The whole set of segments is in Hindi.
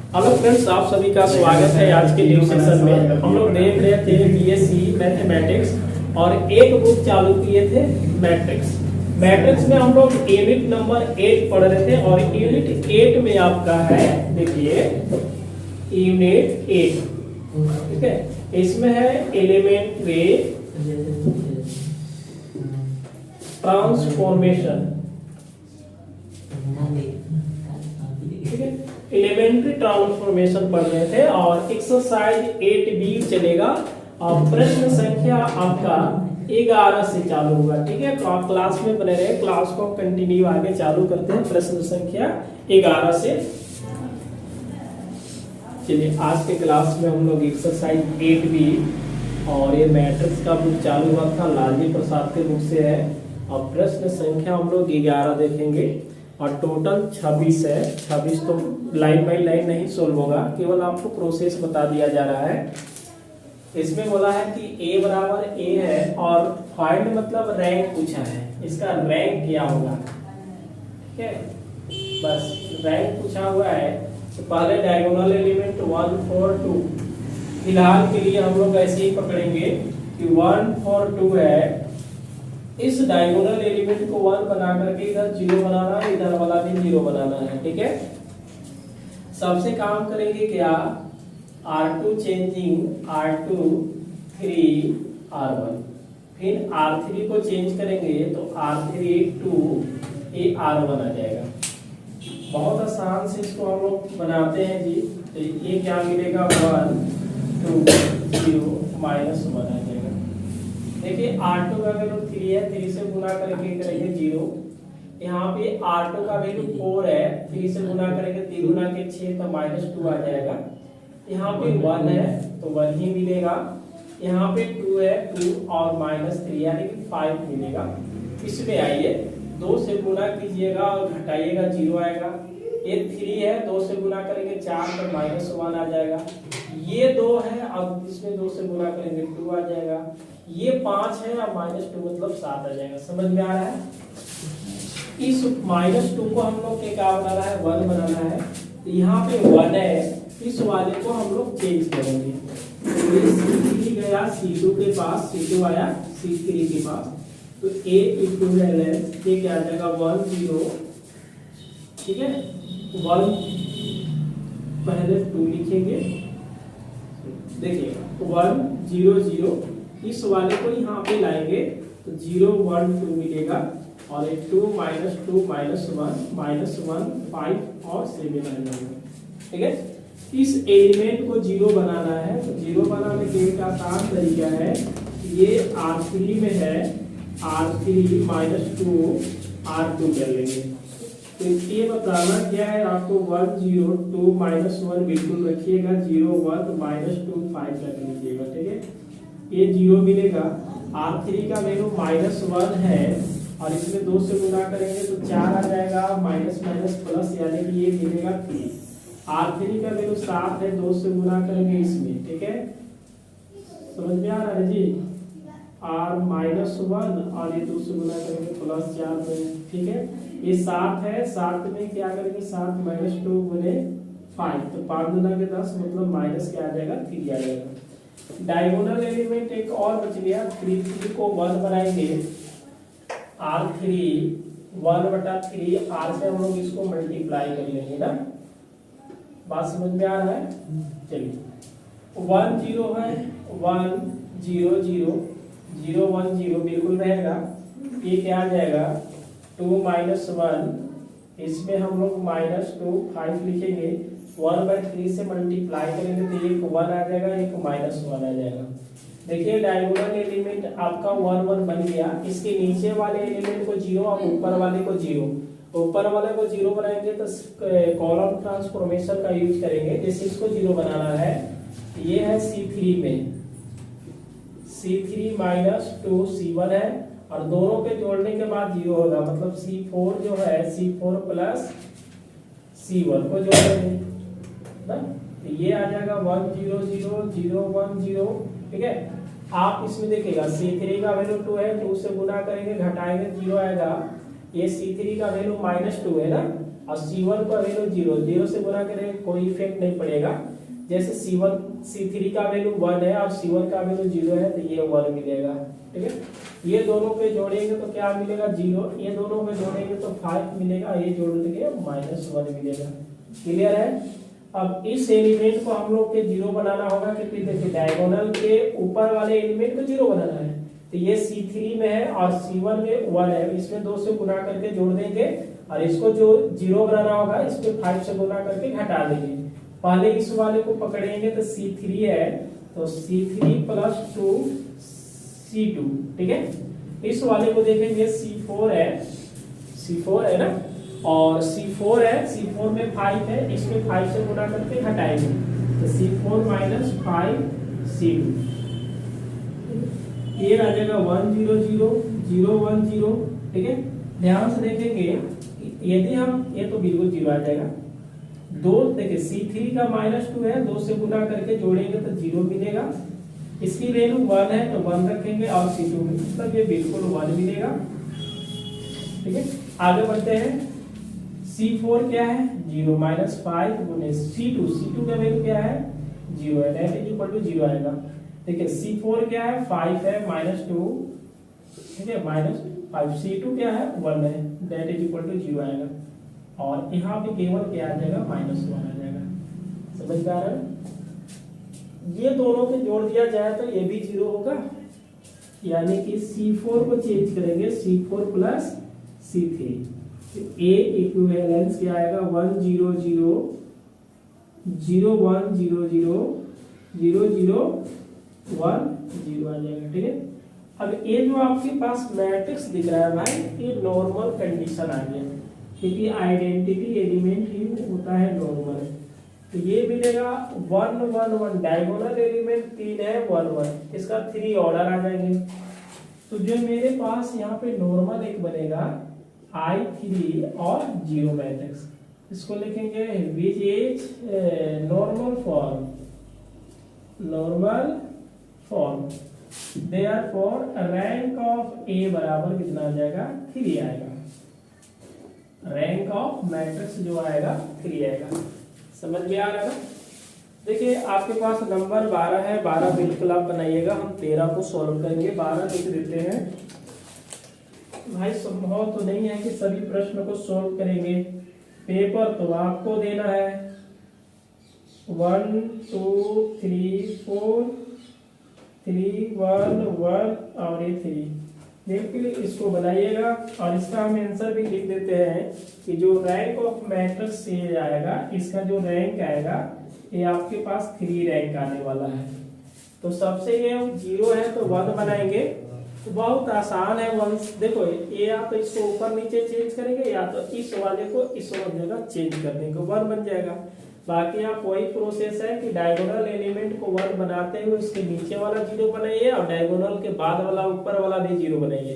हेलो फ्रेंड्स, आप सभी का स्वागत है आज के न्यू सेशन में। हम लोग देख रहे थे बीएससी मैथमेटिक्स और एक बुक चालू किए थे मैट्रिक्स में हम लोग यूनिट नंबर 8 पढ़ रहे थे और यूनिट 8 में आपका है, देखिए यूनिट 8, ठीक है। इसमें है एलिमेंट्री ट्रांसफॉर्मेशन, ठीक है। एलिमेंट्री ट्रांसफॉर्मेशन पढ़ रहे थे और एक्सरसाइज 8B चलेगा और प्रश्न संख्या आपका 11 से चालू होगा, ठीक है। तो आप क्लास में बने रहे, क्लास को कंटिन्यू आगे चालू करते हैं प्रश्न संख्या 11 से। चलिए, आज के क्लास में हम लोग एक्सरसाइज 8B और ये मैट्रिक्स का बुक चालू हुआ था, लालजी प्रसाद के बुक से है और प्रश्न संख्या हम लोग 11 देखेंगे और टोटल 26 है। 26 तो लाइन बाई लाइन नहीं सोल्व होगा, केवल आपको प्रोसेस बता दिया जा रहा है। इसमें बोला है कि a बराबर a है और फाइंड मतलब रैंक पूछा है, इसका रैंक क्या होगा, ठीक है। बस रैंक पूछा हुआ है तो पहले डायगोनल एलिमेंट 1 4 2, फिलहाल के लिए हम लोग ऐसे ही पकड़ेंगे कि 1 4 2 है। इस डायगोनल एलिमेंट को 1 बना करके इधर 0 बनाना है, इधर वाला भी 0 बनाना है, ठीक है। सबसे काम करेंगे क्या, R2 चेंजिंग R2 3 R1, फिर R3 को चेंज करेंगे तो R3 2 ये R1 आ जाएगा। बहुत आसान से इसको हम लोग बनाते हैं जी। तो ये क्या मिलेगा, 1 2 0 -1 आ जाएगा। देखिए R2 का वैल्यू 3 है, 3 से गुना करके करेंगे 0। यहाँ पे R2 का वैल्यू 4 है, 3 से गुना करेंगे 3 गुना के 6 तो -2 आ जाएगा। यहाँ पे 1 है तो 1 ही मिलेगा। यहाँ पे 2 है, 2 और -3 यानी कि 5 मिलेगा। इसमें आइए 2 से गुना कीजिएगा और घटाइएगा 0 आएगा। ये 3 है, 2 से गुना करेंगे 4 तो -1 आ जाएगा। ये 2 है, अब इसमें 2 से गुना करेंगे 2 आ जाएगा। ये 5 है और -2 मतलब 7 आ जाएगा। समझ में आ रहा है। इस -2 को हम लोग क्या बनाना है, 1 बनाना है। तो यहाँ पे 1 है, इस वाले को हम लोग चेंज करेंगे। तो ये C3 गया C2 के पास, C2 आया C3 के पास, तो A इक्विवेलेंट ये क्या आ जाएगा 1 0, ठीक है। 1 पहले 2 लिखेंगे, देखिए 1 0 0, इस वाले को यहाँ पे लाएंगे तो 0 1 2 मिलेगा और ये 2 -2 -1 5 और 7 आ जाएगा, ठीक है। इस एलिमेंट को 0 बनाना है तो 0 बनाने के एक आसान तरीका है, ये R3 में है, R3 -2 R2 कर लेंगे। तो ये बताना क्या है आपको, 1 0 2 -1 बिल्कुल रखिएगा, 0 1 -2 5 रख लीजिएगा, ठीक है। ये 0 मिलेगा। R3 का वैल्यू -1 है और इसमें 2 से गुना करेंगे तो 4 आ जाएगा, माइनस प्लस यानी कि ये मिलेगा 3। R3 का वैल्यू 7 है, 2 से गुना करेंगे इसमें, ठीक है। समझ में आ रहा है जी। R -1 और ये 2 से गुना करेंगे +4 में, ठीक है। ये 7 है, 7 में क्या करेंगे, 7 -2 गुने 5 तो 5 गुना के 10 मतलब माइनस क्या आ जाएगा, 3 आ जाएगा। डायगोनल एलिमेंट एक और बच गया, 3 को 1 बनाएंगे। R3 1/3 R से हम लोग इसको मल्टीप्लाई कर लेंगे ना। बात समझ में आ रहा है। चलिए 1 0 है, 1 0 0 0 1 0 बिल्कुल रहेगा। ये क्या आ जाएगा 2 -1, इसमें हम लोग -2 5 लिखेंगे। 1/3 से मल्टीप्लाई करेंगे तो एक 1 आ जाएगा, एक -1 आ जाएगा। देखिए डायगोनल एलिमेंट आपका 1 1 बन गया। इसके नीचे वाले एलिमेंट को 0 और ऊपर वाले को 0, ऊपर वाले को 0 बनाएंगे तो कॉलम ट्रांसफॉर्मेशन का यूज करेंगे। जैसे इसको 0 बनाना है, ये है C3 में, C3 -2 C1 है और दोनों के जोड़ने के बाद 0 होगा, मतलब C4 जो है C4 + C1 को जोड़ेंगे ना, तो ये आ जाएगा 1 0 0 0 1 0, ठीक है। आप इसमें देखिएगा C3 का वैल्यू 2 है, 2 से गुना करेंगे घटाएंगे 0 आएगा। ये C3 का वैल्यू -2 है ना और C1 का वैल्यू 0 से गुना करेंगे कोई इफेक्ट नहीं पड़ेगा। जैसे C3 का वैल्यू 1 है और C1 का वैल्यू 0 है तो ये 1 मिलेगा। ठीक है, ये दोनों पे जोड़ेंगे तो क्या मिलेगा 0, ये दोनों पे जोड़ेंगे तो 5 मिलेगा, ये जोड़ देंगे -1 मिलेगा। क्लियर है। अब इस एलिमेंट को हम लोग के 0 बनाना होगा क्योंकि देखिए डायगोनल के ऊपर वाले एलिमेंट को 0 बनाना है। तो ये C3 में है और C1 में 1 है, इसमें 2 से गुना करके जोड़ देंगे और इसको जो 0 बनाना होगा इसमें 5 से गुना करके घटा देंगे। पहले इस वाले को पकड़ेंगे तो C3 है, तो C3 + 2 C2। ठीक है, इस वाले को देखेंगे C4 है ना, और C4 है, C4 में 5 है, इसमें 5 से गुना करके घटाएंगे तो C4 - 5 C2। ये आ जाएगा 1 0 0 0 1 0। ठीक है, ध्यान से देखेंगे यदि हम ये तो बिल्कुल 0 आ जाएगा। 2 देखिए C3 का -2 है, 2 से गुना करके जोड़ेंगे तो 0 मिलेगा। इसकी वैल्यू 1 है तो 1 रखेंगे और C2 में मतलब ये बिल्कुल 1 मिलेगा। ठीक है, आगे बढ़ते हैं। C4 क्या है 0 -5 गुने C2 का वैल्यू क्या है 0 है, दैट इज इक्वल टू 0 आएगा। देखिए C4 क्या है 5 है -2, ठीक है -5, C2 क्या है 1 है, दैट इज इक्वल टू 0 आएगा। और यहाँ पे केवल क्या आ जाएगा -1 आ जाएगा। समझ में आ रहा है। ये दोनों को जोड़ दिया जाए तो ये भी 0 होगा, यानी कि C4 को चेंज करेंगे C4 + C3। A इक्विवेलेंस क्या आएगा 1 0 0 0 1 0 0 0 0 1 0 आ जाएगा। ठीक है, अब ये जो आपके पास मैट्रिक्स दिख रहा है भाई, ये नॉर्मल कंडीशन आ गया क्योंकि आइडेंटिटी एलिमेंट ही होता है नॉर्मल। तो ये मिलेगा 1 1 1, डायगोनल एलिमेंट 3 है 1 1, इसका 3 ऑर्डर आ जाएंगे। तो जो मेरे पास यहाँ पे नॉर्मल एक बनेगा I3 और 0 मैट्रिक्स, इसको लिखेंगे which is normal form therefore rank of A बराबर कितना आ जाएगा 3 आएगा। रैंक ऑफ मैट्रिक्स जो आएगा 3 आएगा। समझ में आ रहा है। देखिए आपके पास नंबर 12 है, 12 बिल्कुल आप बनाइएगा, हम 13 को सॉल्व करेंगे। 12 लिख देते हैं। भाई संभव तो नहीं है कि सभी प्रश्न को सॉल्व करेंगे, पेपर तो आपको देना है। 1 2 3 4 3 1 1 और ये 3 बिल्कुल इसको बनाइएगा। और इसका हम आंसर भी लिख देते हैं कि जो रैंक ऑफ मैट्रिक्स ये आएगा, इसका जो रैंक आएगा ये आपके पास 3 रैंक आने वाला है। तो सबसे ये 0 है तो 1 बनाएंगे, तो बहुत आसान है। 1 देखो ये या तो इसको ऊपर नीचे चेंज करेंगे या तो इस वाले को इस वाले जगह चेंज कर देंगे, 1 बन जाएगा। बाकी आप वही प्रोसेस है कि डायगोनल एलिमेंट को 1 बनाते हुए उसके नीचे वाला 0 बनाइए और डायगोनल के बाद वाला ऊपर वाला भी 0 बनाइए।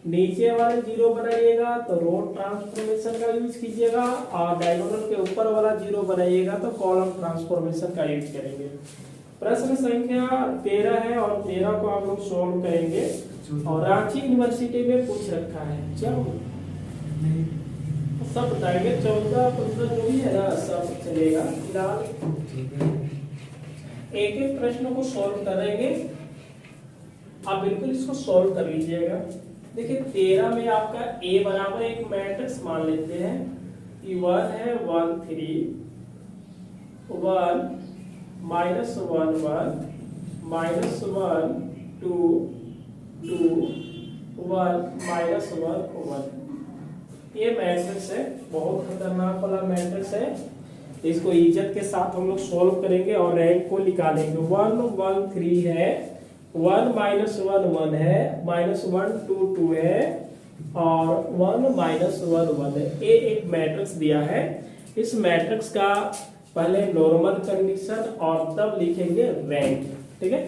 नीचे वाले 0 बनाइएगा तो रो ट्रांसफॉर्मेशन का यूज कीजिएगा और डायगोनल के ऊपर वाला 0 बनाइएगा तो कॉलम ट्रांसफॉर्मेशन का यूज करेंगे। प्रश्न संख्या 13 है और 13 को आप लोग सॉल्व करेंगे और रांची यूनिवर्सिटी में पूछ रखा है। चलो सब बताएंगे, 14 15 जो भी है ना सब चलेगा। फिलहाल एक एक प्रश्न को सॉल्व करेंगे, आप बिल्कुल इसको सॉल्व कर लीजिएगा। देखिए 13 में आपका A बराबर एक मैट्रिक्स मान लेते हैं कि 1 है 1 3 1 -1 1 -1 2 2 1 -1 1। ये मैट्रिक्स है, बहुत खतरनाक वाला मैट्रिक्स है। इसको इज्जत के साथ हम लोग सॉल्व करेंगे और रैंक को निकालेंगे। 1 1 3 है, 1 -1 1 है, -1 2 2 है और 1 -1 1 है। ये एक मैट्रिक्स दिया है। इस मैट्रिक्स का पहले नॉर्मल कंडीशन और तब लिखेंगे रैंक। ठीक है,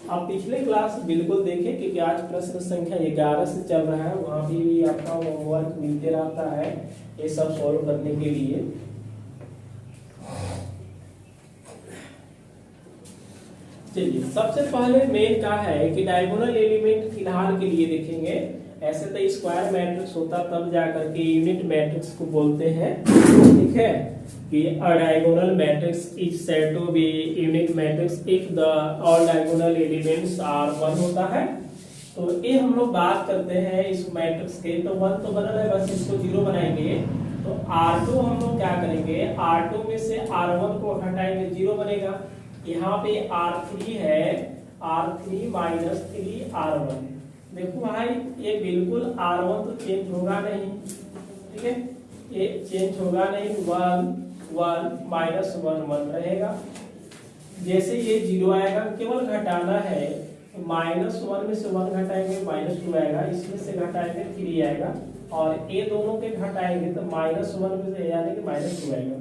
आप पिछले क्लास बिल्कुल देखें क्योंकि आज प्रश्न संख्या 11 से चल रहा है, वहां भी आपका होमवर्क मिलते रहता है ये सब सॉल्व करने के लिए। चलिए सबसे पहले मेन क्या है कि डायगोनल एलिमेंट फिलहाल के लिए देखेंगे। ऐसे तो स्क्वायर मैट्रिक्स होता तब जाकर के यूनिट मैट्रिक्स को बोलते हैं, ठीक है, कि a diagonal matrix is said to be unit matrix if the all diagonal elements are 1 होता है। तो ये हम लोग बात करते हैं इस मैट्रिक्स के, तो 1 तो बदल है, बस इसको 0 बनाएंगे। तो R2 हम लोग क्या करेंगे, R2 में से R1 को हटाएंगे, 0 बनेगा। यहाँ पे R3 है, R3 माइनस 3 R1। देखो भाई ये बिल्कुल R1 तो चेंज होगा नहीं, ठीक है, ये चेंज होगा नहीं, 1 1 माइनस 1 1 रहेगा। जैसे ये 0 आएगा, केवल घटाना है, -1 में से 1 घटाएंगे -2 आएगा, इसमें से घटाएंगे 3 आएगा, और ये दोनों के घटाएंगे तो -1 में से यानी कि -2 आएगा,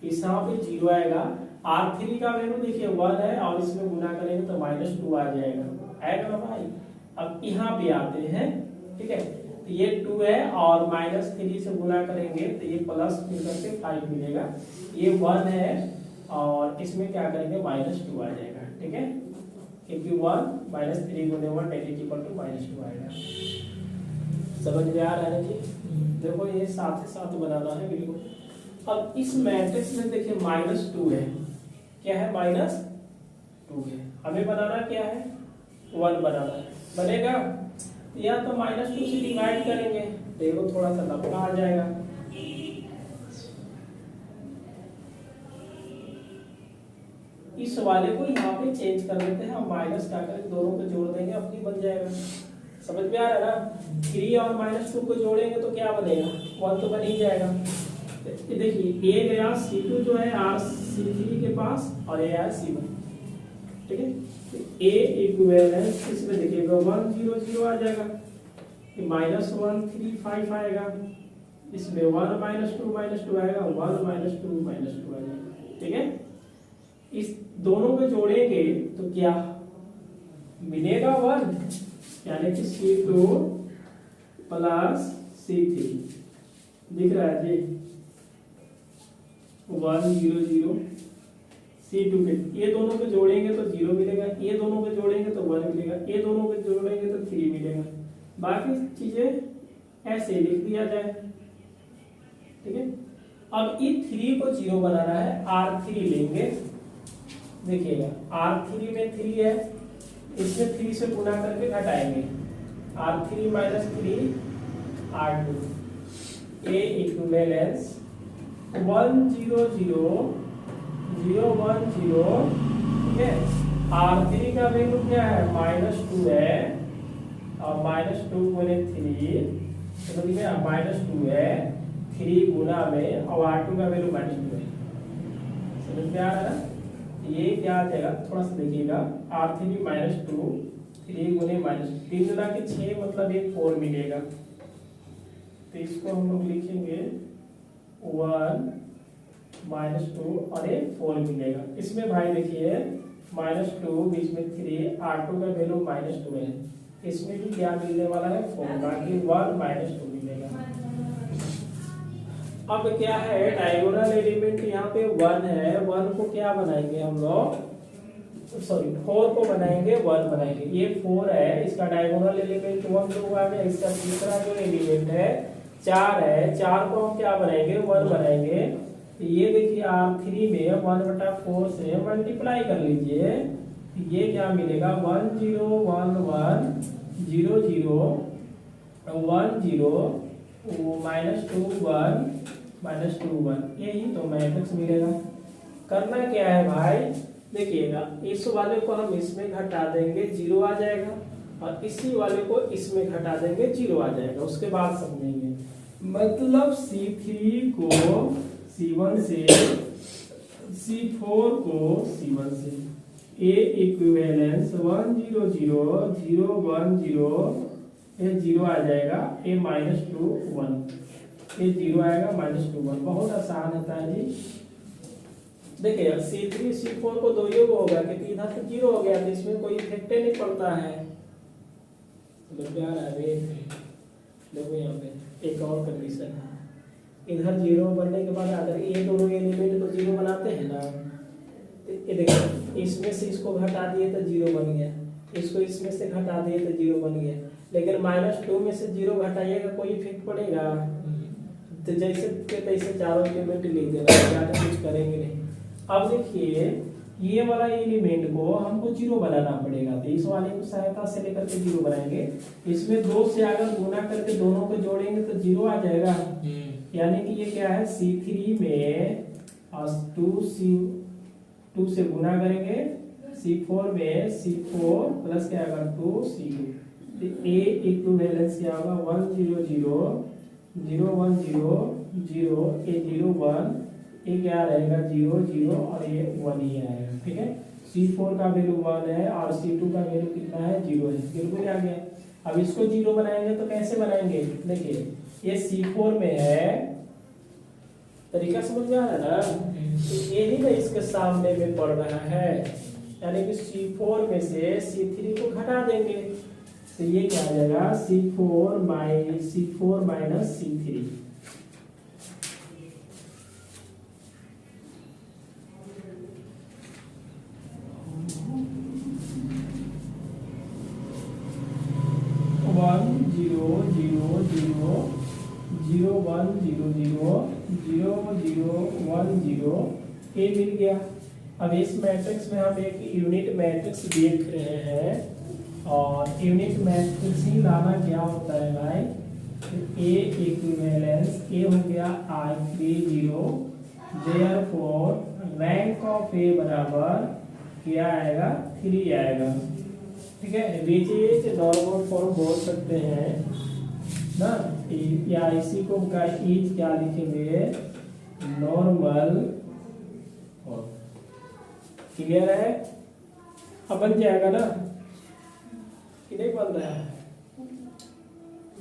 इस यहाँ पे 0 आएगा। R3 का वैल्यू देखिए 1 है, और इसमें गुना करेंगे तो -2 आ जाएगा, आएगा ना भाई। अब यहाँ पे आते हैं, ठीक है, तो ये 2 है और -3 से गुना करेंगे तो ये प्लस मिलकर के 5 मिलेगा। ये 1 है और इसमें क्या करेंगे -2 आ जाएगा, ठीक है, क्योंकि 1 -3 गुने 1 = -2 आएगा। समझ में आ रहा है जी? देखो ये साथ ही साथ बनाना है बिल्कुल। अब इस मैट्रिक्स में देखिए -2 है, क्या है, -2 है, हमें बनाना क्या है, 1 बनाना है, बनेगा या तो -2 से डिवाइड करेंगे, देखो थोड़ा सा लफड़ा आ जाएगा। इस वाले को यहाँ पे चेंज कर देते हैं, और माइनस का करके दोनों को जोड़ देंगे, अपनी बन जाएगा। समझ में आ रहा है ना? 3 और -2 को जोड़ेंगे तो क्या बनेगा, 1 तो बन ही जाएगा। देखिए ए गया C2 जो है C3 के पास, और ये आया C1, ठीक है, A इक्विवेलेंस इसमें देखिएगा 1 0 0 आ जाएगा, -1 3 5 आएगा, इसमें 1 -2 -2 आएगा, 1 -2 -2 आ जाएगा, ठीक है। इस दोनों को जोड़ेंगे तो क्या मिलेगा, 1, यानी कि C2 प्लस C3 दिख रहा है जी, 1 0 0 C2 के, ये दोनों को जोड़ेंगे तो 0 मिलेगा, ये दोनों को जोड़ेंगे तो 1 मिलेगा, ये दोनों को जोड़ेंगे तो 3 मिलेगा, बाकी चीजें ऐसे लिख दिया जाए, ठीक है। अब ये 3 को 0 बनाना है, R3 लेंगे, देखिएगा R3 में 3 है, इसमें 3 से गुना करके घटाएंगे, R3 - 3 R2, A इक्विवेलेंस 1 0 0 0 1 0, ठीक है। R3 का वैल्यू क्या है, -2 है, और -2 गुने 3 तो क्या -2 है, 3 गुना में, और R2 का वैल्यू -2 है। समझ में आ रहा है ना? ये क्या आ जाएगा, थोड़ा सा देखिएगा, R3 -2 3 गुने -3 गुना के 6 मतलब ये 4 मिलेगा, तो इसको हम लोग लिखेंगे 1 -2 और ये 4 मिलेगा। इसमें भाई देखिए -2 बीच में 3, R2 का वैल्यू -2 है, इसमें भी क्या मिलने वाला है, 4, बाकी 1 -2 मिलेगा। अब क्या है, डायगोनल एलिमेंट यहाँ पे 1 है, 1 को क्या बनाएंगे हम लोग, सॉरी 4 को बनाएंगे, 1 बनाएंगे, ये 4 है, इसका डायगोनल एलिमेंट 1 तो आ गया, इसका तीसरा जो एलिमेंट है 4 है, 4 को हम क्या बनाएंगे, 1 बनाएंगे। ये देखिए R3 में 1/4 से मल्टीप्लाई कर लीजिए, ये क्या मिलेगा, 1 0 1 1 0 0 1 0 -2 1 यही तो मैट्रिक्स मिलेगा। करना क्या है भाई, देखिएगा इस वाले को हम इसमें घटा देंगे, 0 आ जाएगा, और इसी वाले को इसमें घटा देंगे, 0 आ जाएगा, उसके बाद समझेंगे। मतलब C3 को C1 से, C4 को C1 से, A इक्विवेलेंस 1 0 0 0 1 0, ये 0 आ जाएगा, A -2 1, ये 0 आएगा, -2 1, बहुत आसान होता है जी। देखिए C3 C4 को 2 योग हो गया, क्योंकि इधर तो 0 हो गया, तो इसमें कोई इफेक्ट नहीं पड़ता है। देखो यहाँ पे एक और कंडीशन है, इधर 0 बनने के बाद अगर ये दोनों एलिमेंट को 0 बनाते हैं ना, ये देखिए इसमें से इसको घटा दिए तो 0 बन गया, इसको इसमें से घटा दिए तो 0 बन गया। लेकिन -2 में से 0 घटाइएगा कोई इफेक्ट पड़ेगा? तो जैसे के तैसे चारों एलिमेंट लिख देना, ज़्यादा कुछ करेंगे नहीं। अब देखिए ये वाला एलिमेंट को हमको 0 बनाना पड़ेगा, तो इस वाले की सहायता से लेकर के 0 बनाएंगे। इसमें 2 से अगर गुना करके दोनों को जोड़ेंगे तो 0 आ जाएगा। यानी कि ये क्या है, C3 में 2 से गुना करेंगे, C4 में C4 प्लस क्या आएगा 2C2। तो A इक्विवेलेंस क्या होगा 1 0 0 0 1 0 0 A 0 1, ये क्या रहेगा 0 0 और ये 1 ही आएगा। ठीक है, C4 का वैल्यू 1 है और C2 का वैल्यू कितना है 0 है, बिल्कुल आ गया। अब इसको 0 बनाएंगे तो कैसे बनाएंगे, देखिए ये C4 में है, तरीका समझ में आ रहा है ना, तो यही ना इसके सामने में पड़ रहा है, यानी कि C4 में से C3 को घटा देंगे तो ये क्या आ जाएगा C4 minus C3। One zero zero zero 0 1 0 0 0 0 1 0 ए मिल गया। अब इस मैट्रिक्स में हम एक यूनिट मैट्रिक्स देख रहे हैं, और यूनिट मैट्रिक्स ही लाना क्या होता है भाई, ए इक्विवेलेंस ए हो गया I3 0, therefore rank of A बराबर क्या आएगा 3 आएगा। ठीक है, विच इज नॉर्मल फॉर्म बोल सकते हैं ना, या इसी को का इज क्या लिखेंगे नॉर्मल। क्लियर है, अब बन जाएगा ना कि नहीं बन रहा है,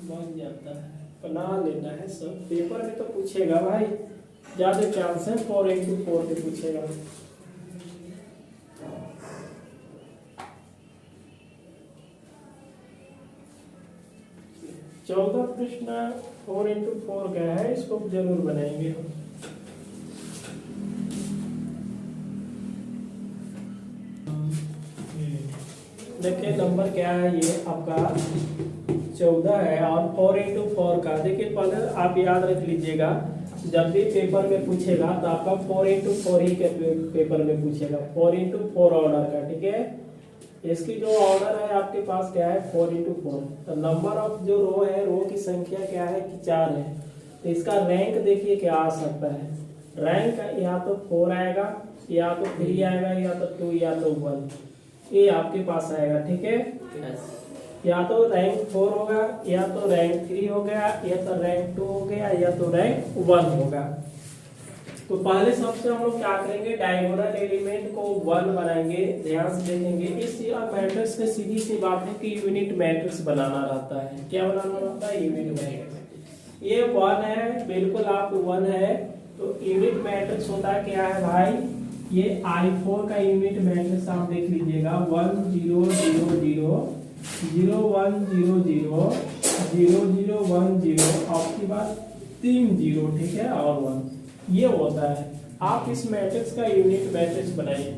बन जाता है, बना लेना है सब। पेपर में तो पूछेगा भाई, ज्यादा चांस है 4 into 4 पे पूछेगा। चौदह प्रश्न 4 into 4 का है, इसको जरूर बनाएंगे हम। देखिए नंबर क्या है, ये आपका 14 है और 4 into 4 का। देखिए पहले आप याद रख लीजिएगा, जब भी पेपर में पूछेगा तो आपका 4 into 4 ही के पेपर में पूछेगा, 4 into 4 ऑर्डर का। ठीक है, इसकी जो ऑर्डर है आपके पास क्या है 4 into 4। तो नंबर ऑफ जो रो है, रो की संख्या क्या है कि 4 है, तो इसका रैंक देखिए क्या आ सकता है, रैंक या तो 4 आएगा, या तो 3 आएगा, या तो 2, या तो 1, ये आपके पास आएगा। ठीक है, या तो रैंक 4 होगा, या तो रैंक 3 हो गया, या तो रैंक 2 हो गया, या तो रैंक 1 होगा। तो पहले सबसे हम लोग क्या करेंगे, डायगोनल एलिमेंट को 1 बनाएंगे। ध्यान से देखेंगे, इस मैट्रिक्स की सीधी सी बात है कि यूनिट मैट्रिक्स बनाना रहता है। क्या बनाना रहता है, यूनिट मैट्रिक्स। ये 1 है, बिल्कुल आप 1 है, तो यूनिट मैट्रिक्स होता है क्या है भाई, ये I4 का यूनिट मैट्रिक्स आप देख लीजिएगा 1 0 0 0 0 1 0 0 0 0 1 0 आपके पास 3 0। ठीक है, और 1 ये होता है। आप इस मैट्रिक्स का यूनिट मैट्रिक्स बनाइए।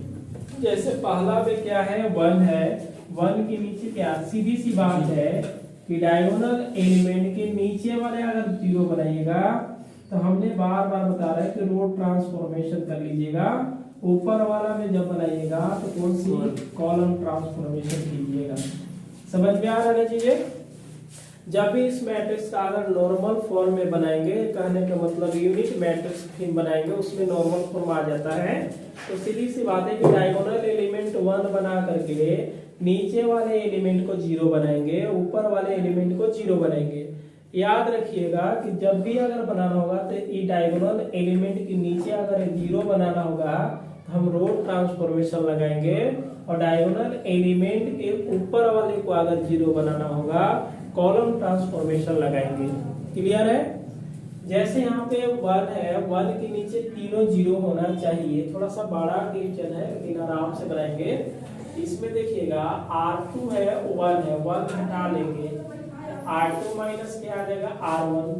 जैसे पहला में क्या है 1 है, 1 के नीचे क्या, सीधी सी बात है कि डायगोनल एलिमेंट के नीचे वाले अगर 0 बनाइएगा तो हमने बार बार बता रहा है कि रो ट्रांसफॉर्मेशन कर लीजिएगा। ऊपर वाला में जब बनाइएगा तो कौन सी कॉलम ट्रांसफॉर्मेशन कीजिएगा। समझ में आ रहा चीजें। जब भी इस मैट्रिक्स का अगर नॉर्मल फॉर्म में बनाएंगे, कहने का मतलब यूनिट मैट्रिक्स बनाएंगे, उसमें नॉर्मल फॉर्म आ जाता है। तो सीधी सी बात है कि डायगोनल एलिमेंट 1 बना करके नीचे वाले एलिमेंट को 0 बनाएंगे, ऊपर वाले एलिमेंट को 0 बनाएंगे। याद रखिएगा कि जब भी अगर बनाना होगा तो ये डायगोनल एलिमेंट के नीचे अगर 0 बनाना होगा तो हम रो ट्रांसफॉर्मेशन लगाएंगे, और डायगोनल एलिमेंट के ऊपर वाले को अगर 0 बनाना होगा कॉलम ट्रांसफॉर्मेशन लगाएंगे। क्लियर है। जैसे यहाँ पे 1 है, 1 के नीचे तीनों 0 होना चाहिए। थोड़ा सा बड़ा क्वेश्चन है लेकिन आराम से बनाएंगे। इसमें देखिएगा R2 है, 1 है, 1 हटा लेंगे, R2 माइनस क्या आ जाएगा R1,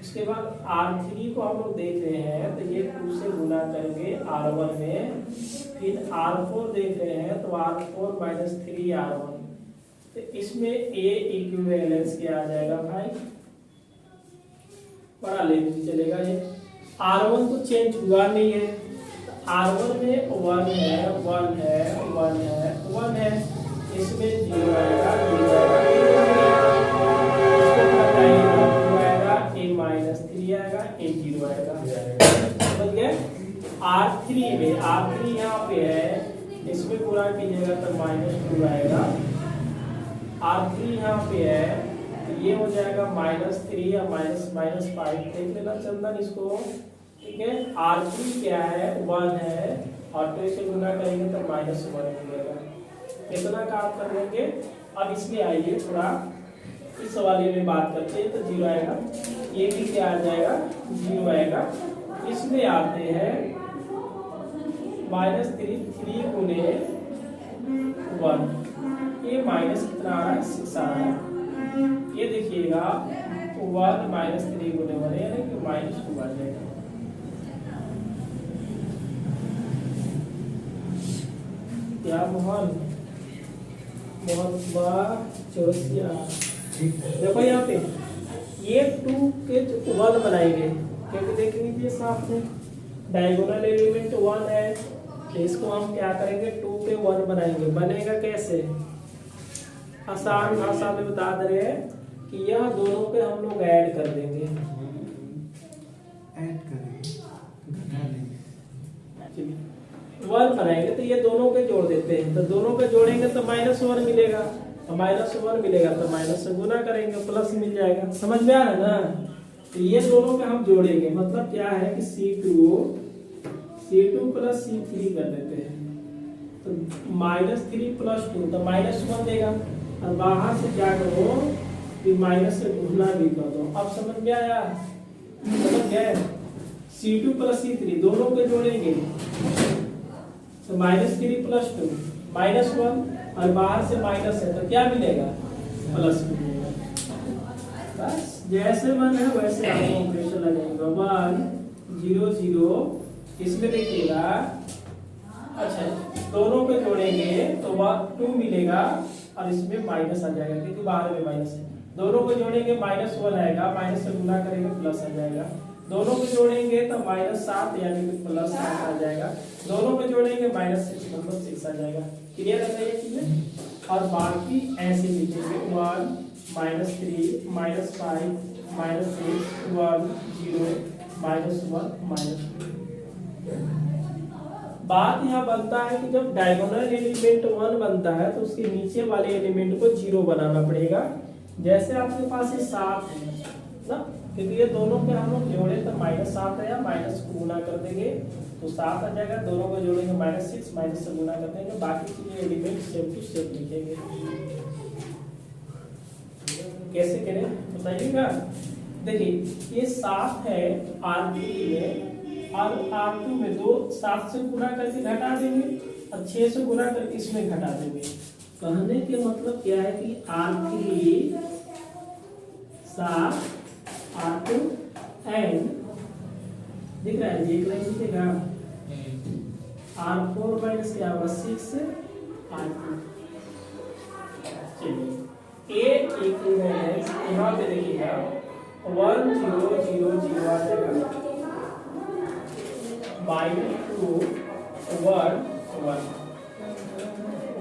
उसके बाद R3 को हम लोग देख रहे हैं तो ये 2 से गुना करेंगे R1 में, फिर R4 देख रहे हैं तो R4 माइनस 3R1, तो इसमें A इक्विवेलेंस क्या आ जाएगा भाई, बड़ा लेट चलेगा ये। R1 तो चेंज हुआ नहीं है, तो R1 में 1 है 1 है 1 है 1 है, इसमें 0 आएगा 0 आएगा, A माइनस 3 आएगा, A 0 आएगा, समझ गए। R3 में R3 यहाँ पे है, इसमें पूरा कीजिएगा तो -2 आएगा। R3 यहाँ पे है तो ये हो जाएगा -3 या -5, देख लेना चंदन इसको, ठीक है। R3 क्या है 1 है और 2 से गुना करेंगे तो -1 मिलेगा, कितना काम कर लेंगे। अब इसमें आइए थोड़ा इस वाले में बात करते हैं, तो 0 आएगा, ये भी क्या आ जाएगा 0 आएगा। इसमें आते हैं -3 गुने 1, ये माइनस कितना आ रहा है 6 आ रहा है, ये देखिएगा 1 -3 गुने 1 यानी कि -2 आ जाएगा। क्या मोहन चौरसिया, देखो यहाँ पे ये 2 के 1 बनाएंगे, क्योंकि देख लीजिए साथ में डायगोनल एलिमेंट 1 है, तो इसको हम क्या करेंगे 2 के 1 बनाएंगे। बनेगा कैसे, आसान भाषा में बता दे रहे हैं कि यह दोनों पे हम लोग ऐड कर देंगे, ऐड करेंगे, घटा देंगे, 1 बनाएंगे तो ये दोनों के जोड़ देते हैं, तो दोनों के जोड़ेंगे तो -1 मिलेगा, तो -1 मिलेगा तो माइनस से गुना करेंगे प्लस मिल जाएगा, समझ में आ रहा है ना। तो ये दोनों के हम जोड़ेंगे, मतलब क्या है कि C2 प्लस C3 कर देते हैं, तो -3 प्लस 2 तो -1 देगा, और बाहर से क्या करो कि माइनस से गुना भी कर दो। अब समझ में आया, समझ गए। C2 प्लस C3 दोनों के जोड़ेंगे तो -3 प्लस 2 -1, और बाहर से माइनस है तो क्या मिलेगा प्लस मिलेगा। बस जैसे 1 है वैसे आपको ऑपरेशन लगेगा, 1 0 0, इसमें देखिएगा, अच्छा दोनों को जोड़ेंगे तो 2 मिलेगा और इसमें माइनस आ जाएगा, क्योंकि बाहर में माइनस है। दोनों को जोड़ेंगे -1 आएगा, माइनस से गुना करेंगे प्लस आ जाएगा। दोनों को जोड़ेंगे तो -7 यानी कि +7 आ जाएगा। दोनों को जोड़ेंगे -6 मतलब 6 आ जाएगा। क्लियर है ये चीजें। और बाकी ऐसे लिखेंगे 1 -3 -5 -6 1 0 -1 -2। बात यहाँ बनता है कि जब डायगोनल एलिमेंट 1 बनता है तो उसके नीचे वाले एलिमेंट को 0 बनाना पड़ेगा। जैसे आपके पास ये 7 है ना, क्योंकि ये दोनों के हम लोग जोड़े तो -7 है, या माइनस को गुना कर देंगे तो 7 आ जाएगा। दोनों को जोड़ेंगे -6, माइनस से गुना कर देंगे, बाकी चीजें एलिमेंट सेम टू सेम लिखेंगे। कैसे करें बताइएगा। देखिए ये 7 है R3 में, और R2 में 2 7 से गुना करके घटा देंगे और 6 से गुना करके इसमें घटा देंगे। कहने के मतलब क्या है कि R3 7 R2 एंड दिख रहा है, एक लाइन दिखेगा R4 माइनस क्या होगा 6 R2। चलिए ए इक्विवेलेंस यहाँ पे देखिएगा 1 0 0 0 आ जाएगा, -2 1 1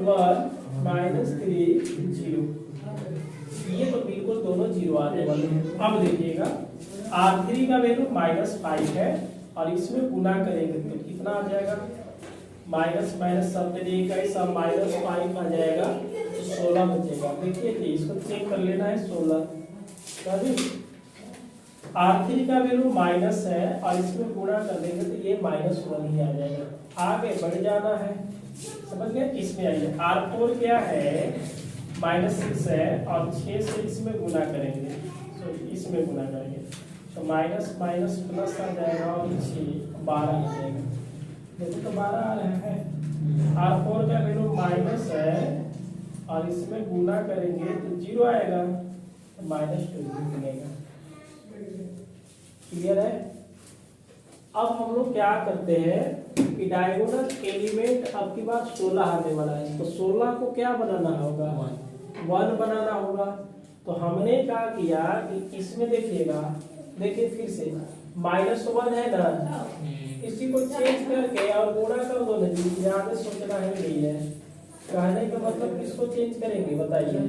1 -3 0, ये तो बिल्कुल दोनों 0 आने वाले हैं। अब देखिएगा R3 का वैल्यू -5 है और इसमें गुना करेंगे तो कितना आ जाएगा, माइनस माइनस सब में देगा, सब -5 आ जाएगा तो 16 बचेगा। देखिए कि इसको चेक कर लेना है 16 का भी। R3 का वैल्यू माइनस है और इसमें गुणा कर देंगे तो ये -1 ही आ जाएगा। आगे बढ़ जाना है, समझ गए। इसमें आइए R4 क्या है -6 है और 6 से इसमें गुना करेंगे, तो इसमें गुना करेंगे तो माइनस माइनस प्लस आ जाएगा और 6 12 आ जाएगा। देखो तो 12 आ रहा है। R4 का वैल्यू माइनस है और इसमें गुना करेंगे तो 0 आएगा तो -2 मिलेगा। क्लियर है। अब हम लोग क्या करते हैं कि डायगोनल एलिमेंट अब की बार 16 आने वाला है, तो 16 को क्या बनाना होगा, 1 बनाना होगा। तो हमने क्या किया कि इसमें देखिएगा, देखिए फिर से -1 है ना, इसी को चेंज करके और गुणा कर दो नहीं, ज्यादा सोचना है नहीं है। कहने का मतलब किसको चेंज करेंगे बताइए,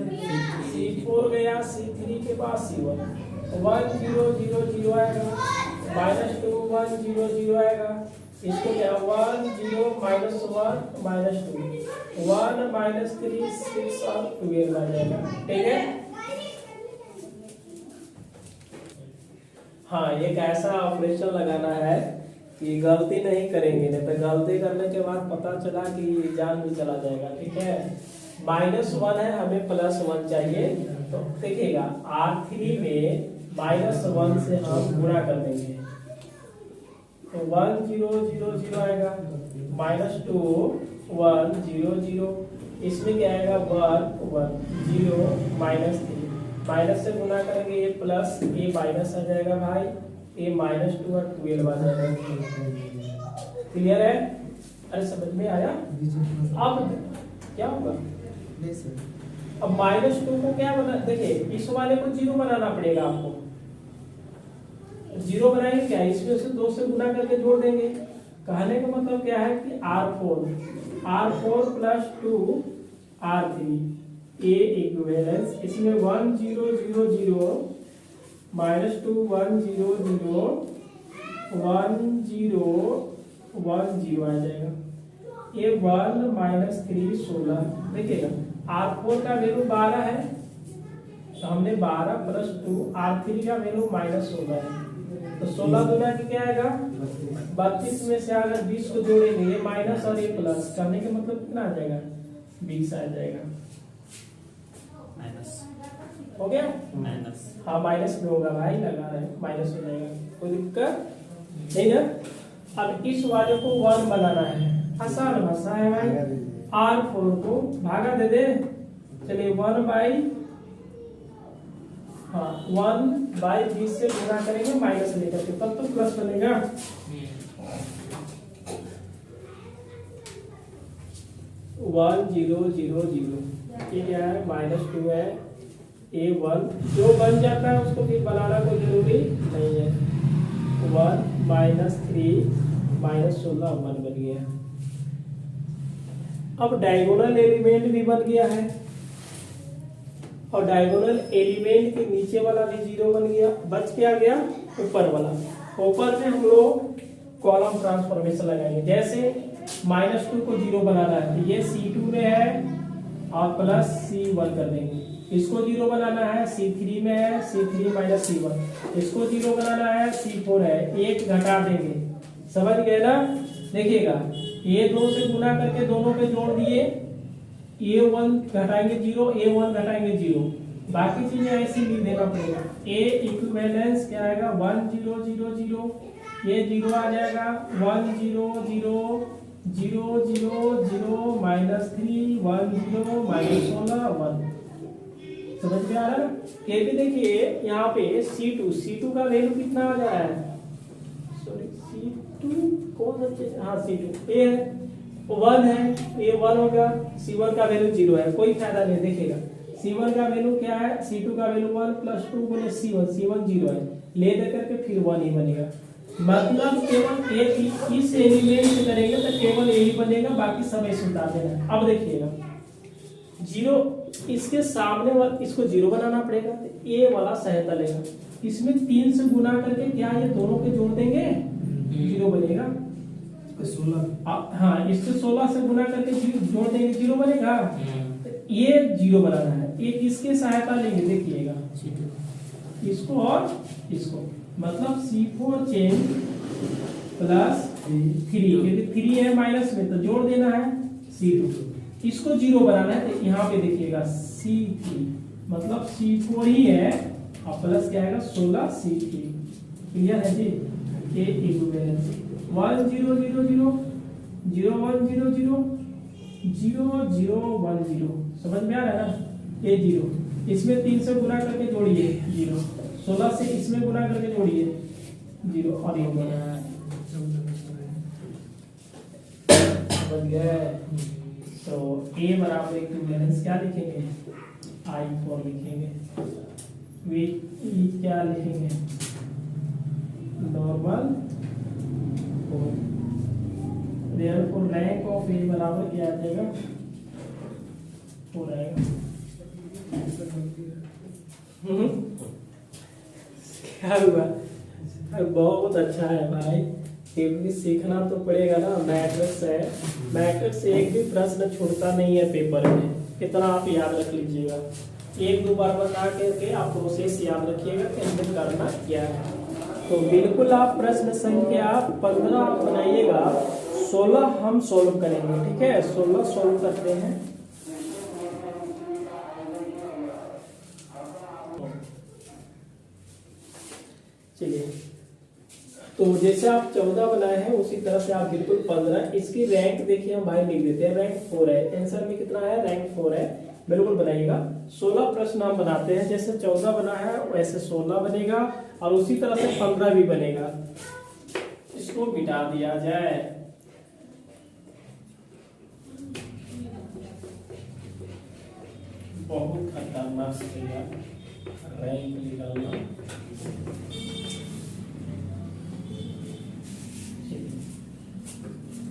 C4 गया C3 के पास C1, 1 0 0 0 आएगा, -2 1 0 0 आएगा, इसको क्या 1 0 -1 -2 1 -3 6 और 12 आ जाएगा। ठीक है, हाँ एक ऐसा ऑपरेशन लगाना है कि गलती नहीं करेंगे, नहीं तो गलती करने के बाद पता चला कि जान भी चला जाएगा। ठीक है, -1 है, हमें +1 चाहिए, तो देखिएगा R3 में -1 से हम गुणा कर देंगे, तो 1 0 0 0 आएगा, -2 1 0 0, इसमें क्या आएगा 1 1 0 -3, माइनस से गुणा करेंगे ये प्लस, ये माइनस आ जाएगा भाई, ये -2 और 12 आ जाएगा। क्लियर है, अरे समझ में आया। अब क्या होगा, अब -2 को क्या बना, देखिए इस वाले को 0 बनाना पड़ेगा आपको, 0 बनाएंगे क्या, इसमें से 2 से गुणा करके जोड़ देंगे। कहने का मतलब क्या है कि R4 + 2 R3 ए इक्विवेलेंस, इसमें 1 0 0 0 -2 1 0 0 1 0 1 0 आ जाएगा, ये 1 -3 16। देखिएगा R4 का वैल्यू 12 है, तो हमने 12 + 2, R3 का वैल्यू -16 है, तो 16 गुना की क्या आएगा 32 में से अगर 20 को जोड़ेंगे, ये माइनस और ये प्लस करने का मतलब कितना आ जाएगा 20 आ जाएगा। हो गया, हाँ माइनस में होगा भाई, लगा रहे हैं माइनस हो जाएगा, कोई दिक्कत नहीं ना। अब इस वाले को 1 बनाना है, आसान भाषा है भाई, R4 को भागा दे दे, चलिए 1/20 से गुणा करेंगे माइनस लेकर के, तब तो प्लस बनेगा। 1 0 0 0, ये क्या है -2 है, A1 जो बन जाता है उसको फिर बनाना कोई जरूरी नहीं है। 1 -3 -16 1 बन गया। अब डायगोनल एलिमेंट भी बन गया है, और डायगोनल एलिमेंट के नीचे वाला भी 0 बन गया, बच क्या गया ऊपर वाला। ऊपर में हम लोग कॉलम ट्रांसफॉर्मेशन लगाएंगे, जैसे -2 को 0 बनाना है, तो ये C2 में है और प्लस C1 कर देंगे, इसको 0 बनाना है C3 में है, C3 - C1, इसको 0 बनाना है C4 है, 1 घटा देंगे, समझ गए ना। देखिएगा ये 2 से गुणा करके दोनों पे जोड़ दिए, A1 घटाएंगे 0, A1 घटाएंगे 0, बाकी चीजें ऐसी लिख देना पड़ेगा। A इक्विवेलेंस क्या आएगा 1 0 0 0, ये 0 आ जाएगा, 1 0 0 0 0 0 -3 1 0 -16 1, समझ में आ रहा है। ये भी देखिए यहाँ पे C2 का वैल्यू कितना आ जा रहा है, सॉरी C2 कौन सा चीज, हाँ C2 ये है 1 है, ये 1 होगा, C1 का वैल्यू 0 है, कोई फायदा नहीं। देखिएगा C1 का वैल्यू क्या है, C2 का वैल्यू 1 + 2 गुने C1 0 है, ले दे करके फिर 1 ही बनेगा, मतलब केवल एक इस एलिमेंट से करेंगे तो केवल यही बनेगा, बाकी सब ऐसे उतार देना। अब देखिएगा 0 इसके सामने वाला, इसको 0 बनाना पड़ेगा, तो ये वाला सहायता लेगा, इसमें 3 से गुना करके क्या ये दोनों के जोड़ देंगे 0 बनेगा, 16 हाँ, इससे 16 से गुना करके जोड़ देंगे 0 बनेगा, तो ये 0 बनाना है, ये किसके सहायता लेंगे देखिएगा, इसको और इसको, मतलब C4 चेंज +3, क्योंकि 3 है माइनस में तो जोड़ देना है C2, इसको 0 बनाना है, तो यहाँ पे देखिएगा C3 मतलब C4 ही है, और प्लस क्या आएगा 16 C3। क्लियर है जी, ये इक्विवेलेंस 1 0 0 0 0 1 0 0 0 0 1 0, समझ में आ रहा है ना, ये 0, इसमें 3 से गुना करके जोड़िए 0, 16 से इसमें गुना करके जोड़िए 0 और ये बना, समझ गए। तो ए बराबर इक्विवेलेंस क्या लिखेंगे, I4 लिखेंगे, वी क्या लिखेंगे, normal 4। Therefore rank of A बराबर क्या आ जाएगा, 4 आएगा। क्या हुआ, बहुत अच्छा है भाई, ये भी सीखना तो पड़ेगा ना। मैट्रिक्स है, मैट्रिक्स से एक भी प्रश्न छूटता नहीं है पेपर में, कितना आप याद रख लीजिएगा। एक दो बार बता करके आप प्रोसेस याद रखिएगा कि हमें करना क्या है। तो बिल्कुल आप प्रश्न संख्या 15 आप बनाइएगा, 16 हम सोल्व करेंगे, ठीक है। 16 सोल्व करते हैं। चलिए, तो जैसे आप 14 बनाए हैं उसी तरह से आप बिल्कुल 15, इसकी रैंक देखिए हम भाई लिख देते हैं, रैंक 4 है। आंसर में कितना है, रैंक 4 है, बिल्कुल बनाइएगा। 16 प्रश्न हम बनाते हैं, जैसे 14 बना है वैसे 16 बनेगा, और उसी तरह से 15 भी बनेगा। इसको मिटा दिया जाए, बहुत खतरनाक रैंक निकलना।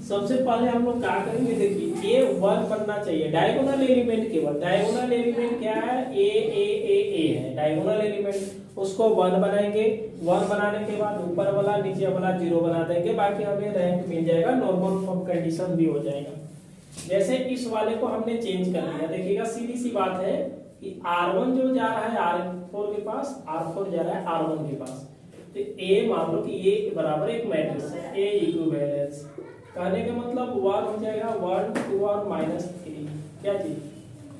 सबसे पहले हम लोग क्या करेंगे, देखिए ए 1 बनना चाहिए, डायगोनल एलिमेंट केवल, डायगोनल एलिमेंट क्या है, ए है डायगोनल एलिमेंट, उसको 1 बनाएंगे। 1 बनाने के बाद ऊपर वाला नीचे वाला 0 बना देंगे, बाकी हमें रैंक मिल जाएगा, नॉर्मल फॉर्म कंडीशन भी हो जाएगा। जैसे इस वाले को हमने चेंज कर लिया, देखिएगा सीधी सी बात है कि R1 जो जा रहा है R4 के पास, R4 जा रहा है R1 के पास, तो ए मान लो कि ए बराबर एक मैट्रिक्स है, ए इक्विवेलेंस, कहने का मतलब 1 हो जाएगा, 1 2 और -3 क्या चीज,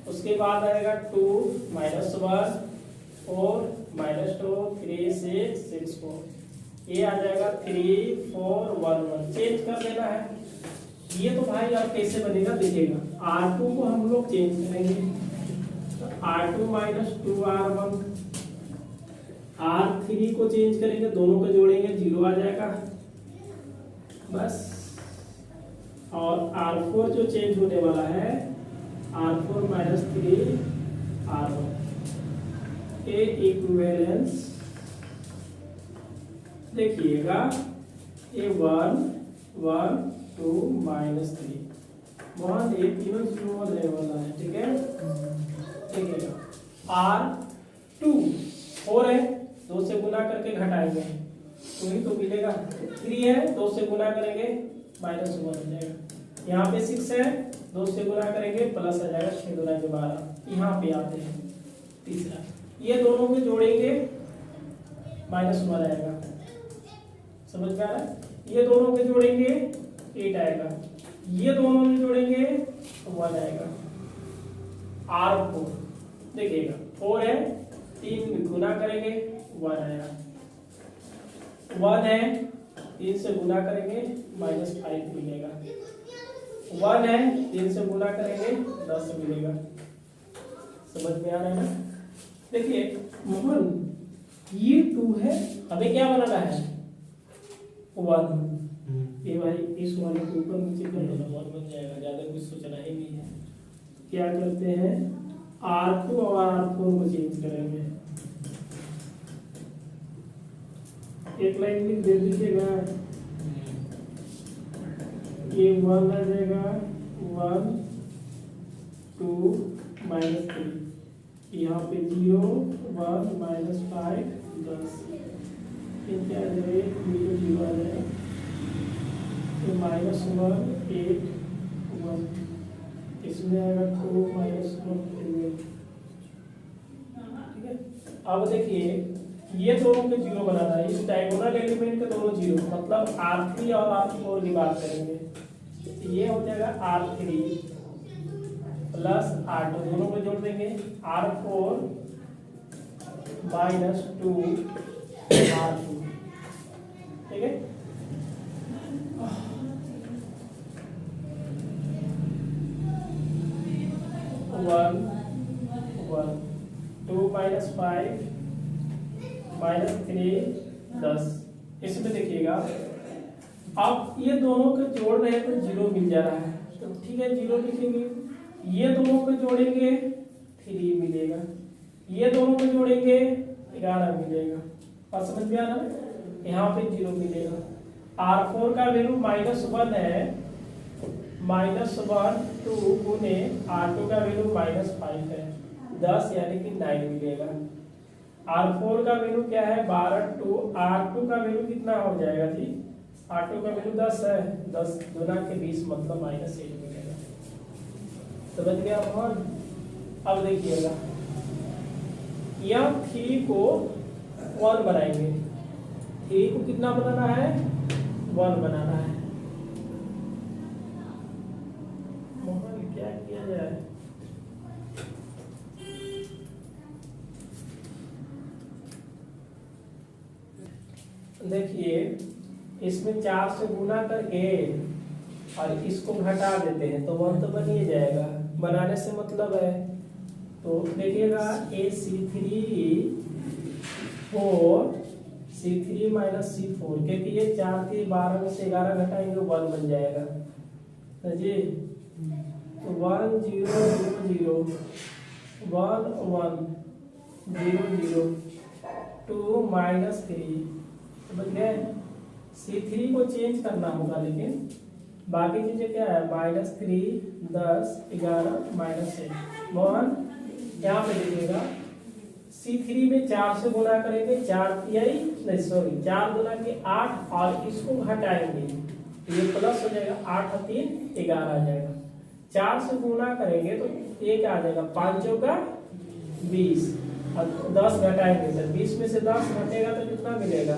उसके बाद आएगा 2 -1 4 -2 3 6 6 4, ये आ जाएगा 3 4 1 1, चेंज कर देना है। ये तो भाई अब कैसे बनेगा देखिएगा, R2 को हम लोग चेंज करेंगे, तो R2 - 2R1, R3 को चेंज करेंगे, दोनों को जोड़ेंगे 0 आ जाएगा बस। और R4 जो चेंज होने वाला है, R4 - 3R1, ए इक्विवेलेंस देखिएगा, ए 1 1 2 -3 1 ए तीनों 0 रहने वाला है, ठीक है। देखिएगा R2 4 है, 2 से गुना करके घटाएंगे तो ही तो मिलेगा, 3 है 2 से गुना करेंगे -1 हो जाएगा, यहाँ पे 6 है 2 से गुना करेंगे प्लस आ जाएगा, 6 गुना के 12। यहाँ पे आते हैं तीसरा, ये दोनों को जोड़ेंगे -1 आएगा, समझ में आ रहा है। ये दोनों को जोड़ेंगे 8 आएगा, ये दोनों को जोड़ेंगे 1 आएगा। R4 देखिएगा 4 है, 3 गुना करेंगे 1 आएगा, 1 है 3 से गुना करेंगे -5 मिलेगा, 1 है 3 से गुना करेंगे 10 मिलेगा, समझ में आ रहा है ना। देखिए मोहन ये 2 है, हमें क्या बनाना है 1, ये भाई इस वाले के ऊपर नीचे कर दो, 1 बन जाएगा, ज्यादा कुछ सोचना ही नहीं है। क्या करते हैं, R2 और R4 को चेंज करेंगे, एक लाइन लिख दे दीजिएगा, ये 1 आ जाएगा 1 2 -3, यहाँ पे 0 1 -5 10, फिर क्या आ जाएगा 0 आ जाएगा, तो -1 8 1, इसमें आएगा 2 -1 12, ठीक है। अब देखिए ये दोनों के 0 बनाना है, इस डायगोनल एलिमेंट के दोनों 0, मतलब R3 और R4 की बात करेंगे, ये हो जाएगा R3 प्लस R2, दोनों को जोड़ देंगे, R4 -2 R2, ठीक है। 1 1 2 -5 -3 10, इसमें देखिएगा अब ये दोनों को जोड़ रहे हैं तो 0 मिल जा रहा है, तो ठीक है 0 लिखेंगे। ये दोनों को जोड़ेंगे 3 मिलेगा, ये दोनों को जोड़ेंगे 11 मिलेगा। और समझ में आना, यहाँ पे 0 मिलेगा। R4 का वैल्यू -1 है, -1 2 गुने R2 का वैल्यू -5 है, 10 यानी कि 9 मिलेगा। R4 का वैल्यू क्या है 12, 2 R2 का वैल्यू कितना हो जाएगा जी, R2 का वैल्यू 10 है, 10 गुना के 20 मतलब -8 मिलेगा। समझ गया मोहन। अब देखिएगा यह 3 को 1 बनाएंगे, 3 को कितना बनाना है 1 बनाना है। मोहन क्या किया जाए, देखिए इसमें 4 से गुना करके और इसको घटा देते हैं तो 1 तो बन ही जाएगा, बनाने से मतलब है। तो देखिएगा AC3 4 C3 माइनस C4, क्योंकि ये 4 के 12 में से 11 घटाएंगे 1 बन जाएगा जी। तो 1 0 0 1 1 0 0 2 -3 समझ गए। C3 को चेंज करना होगा, लेकिन बाकी चीजें क्या है -3 10 11 -8 मोहन। यहाँ पे देखिएगा C3 में 4 से गुना करेंगे, 4 गुना के 8 और इसको घटाएंगे तो ये प्लस हो जाएगा, 8 और 3 11 आ जाएगा। 4 से गुना करेंगे तो ये क्या आ जाएगा 5 चौका 20 और 10 घटाएंगे सर, 20 में से 10 घटेगा तो कितना मिलेगा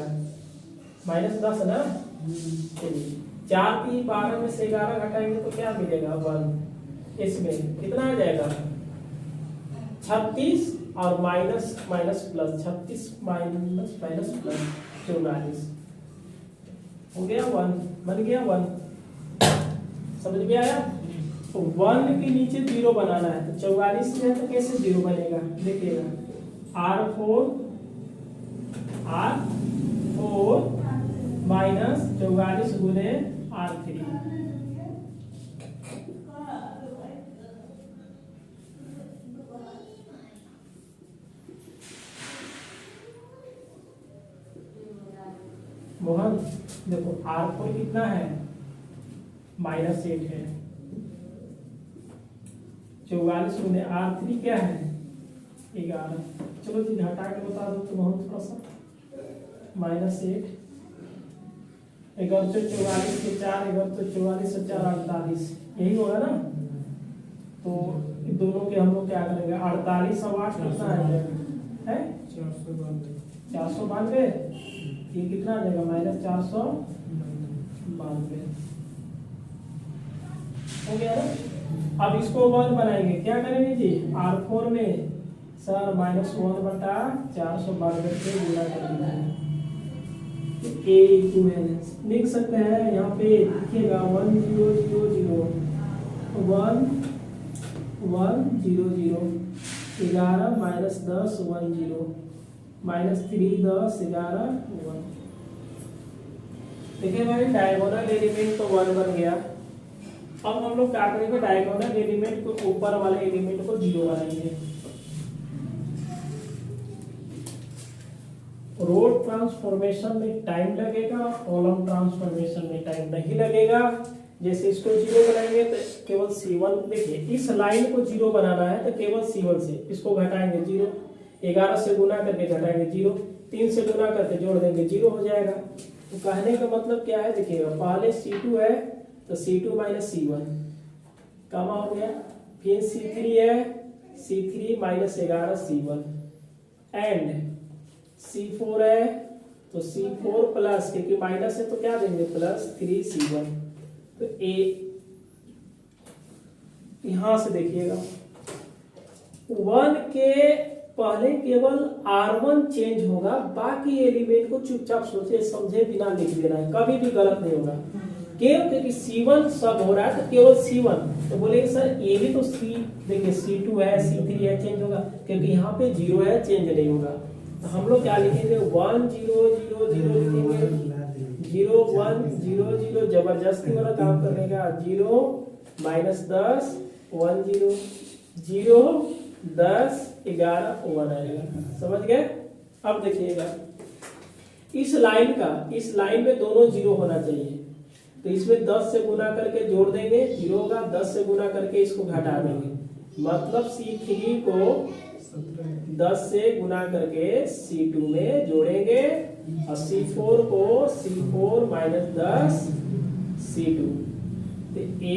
-10 ना। चलिए 4 की 12 में से 11 घटाएंगे तो क्या मिलेगा 1, इसमें कितना आ जाएगा 36 और माइनस प्लस 36 माइनस प्लस 44 हो गया 1, बन गया 1। समझ में आया। तो 1 के नीचे 0 बनाना है, तो 44 में है तो कैसे 0 बनेगा देखिएगा R4 माइनस 44 गुने R3 मोहन। देखो R4 कितना है -8 है, 44 गुने R3 क्या है 11। चलो जी हटा के बता दो तो बहुत थोड़ा सा -8 11 तो 44 के 4 11 तो 44 और 4 48 यही होगा ना। तो दोनों के हम लोग क्या करेंगे 48 और 8 कितना आ जाएगा है 492, ये कितना आ जाएगा -492 हो गया ना। अब इसको 1 बनाएंगे, क्या करेंगे जी R4 में सर -1 बटा 492 से गुणा कर देना है, A इक्विवेलेंस लिख सकते हैं। यहाँ पे लिखिएगा 1 0 0 0 1 1 0 0 11 -10 1 0 -3 10 11 1। देखिए भाई डायगोनल एलिमेंट तो 1 बन गया। अब हम लोग क्या करेंगे डायगोनल एलिमेंट को ऊपर वाले एलिमेंट को 0 बनाएंगे। रो ट्रांसफॉर्मेशन में टाइम लगेगा, कॉलम ट्रांसफॉर्मेशन में टाइम नहीं लगेगा। जैसे इसको 0 बनाएंगे तो केवल C1 देखिए इस लाइन को 0 बनाना है तो केवल C1 से इसको घटाएंगे 0, 11 से गुना करके घटाएंगे 0, 3 से गुना करके जोड़ देंगे 0 हो जाएगा। तो कहने का मतलब क्या है देखिएगा पहले C2 है तो C2 माइनस C1 कमा हो गया, फिर C3 है C3 minus 11 C1 and C4 है तो C4 प्लस, क्योंकि माइनस है तो क्या देंगे प्लस 3 C1। तो A यहां से देखिएगा 1 के पहले केवल R1 चेंज होगा, बाकी एलिमेंट को चुपचाप सोचे समझे बिना लिख देना है, कभी भी गलत नहीं होगा। केवल क्योंकि C1 सब हो रहा है तो केवल C1 तो बोलेंगे सर ये भी तो C देखिए C2 है C3 है चेंज होगा, क्योंकि यहाँ पे 0 है चेंज नहीं होगा। तो हम लोग क्या लिखेंगे 1 0 0 0 लिखेंगे, 0 1 0 0 जबरदस्ती वाला काम करने का, 0 -10 1 0 0 10 11 1 आएगा। समझ गए? अब देखिएगा इस लाइन में दोनों 0 होना चाहिए, तो इसमें 10 से गुना करके जोड़ देंगे 0 का, 10 से गुना करके इसको घटा देंगे, मतलब C3 को 10 से गुना करके C2 में जोड़ेंगे और C4 को C4 -10 C2, तो A